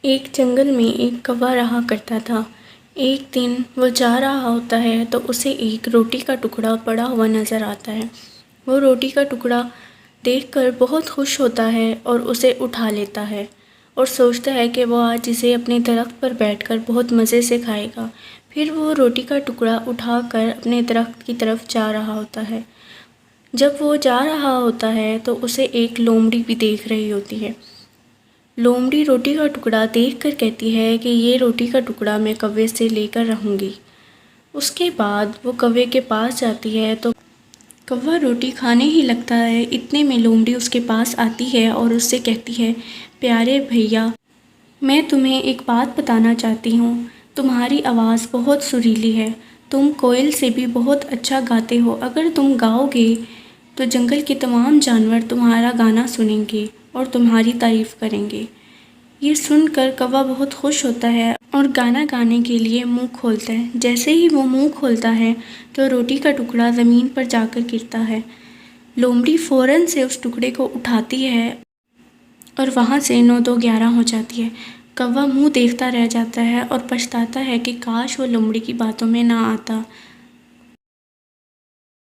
ایک جنگل میں ایک کوا رہا کرتا تھا۔ ایک دن وہ جا رہا ہوتا ہے تو اسے ایک روٹی کا ٹکڑا پڑا ہوا نظر آتا ہے۔ وہ روٹی کا ٹکڑا دیکھ کر بہت خوش ہوتا ہے اور اسے اٹھا لیتا ہے اور سوچتا ہے کہ وہ آج اسے اپنے درخت پر بیٹھ کر بہت مزے سے کھائے گا۔ پھر وہ روٹی کا ٹکڑا اٹھا کر اپنے درخت کی طرف جا رہا ہوتا ہے۔ جب وہ جا رہا ہوتا ہے تو اسے ایک لومڑی بھی دیکھ رہی ہوتی ہے۔ لومڑی روٹی کا ٹکڑا دیکھ کر کہتی ہے کہ یہ روٹی کا ٹکڑا میں کوے سے لے کر رہوں گی۔ اس کے بعد وہ کوے کے پاس جاتی ہے تو کوا روٹی کھانے ہی لگتا ہے۔ اتنے میں لومڑی اس کے پاس آتی ہے اور اس سے کہتی ہے، پیارے بھیا، میں تمہیں ایک بات بتانا چاہتی ہوں۔ تمہاری آواز بہت سریلی ہے۔ تم کوئل سے بھی بہت اچھا گاتے ہو۔ اگر تم گاؤ گے تو جنگل کے تمام جانور تمہارا گانا سنیں گے اور تمہاری تعریف کریں گے۔ یہ سن کر کوا بہت خوش ہوتا ہے اور گانا گانے کے لیے منہ کھولتا ہے۔ جیسے ہی وہ منہ کھولتا ہے تو روٹی کا ٹکڑا زمین پر جا کر گرتا ہے۔ لومڑی فوراً سے اس ٹکڑے کو اٹھاتی ہے اور وہاں سے 9 2 11 ہو جاتی ہے۔ کوا منہ دیکھتا رہ جاتا ہے اور پچھتاتا ہے کہ کاش وہ لومڑی کی باتوں میں نہ آتا۔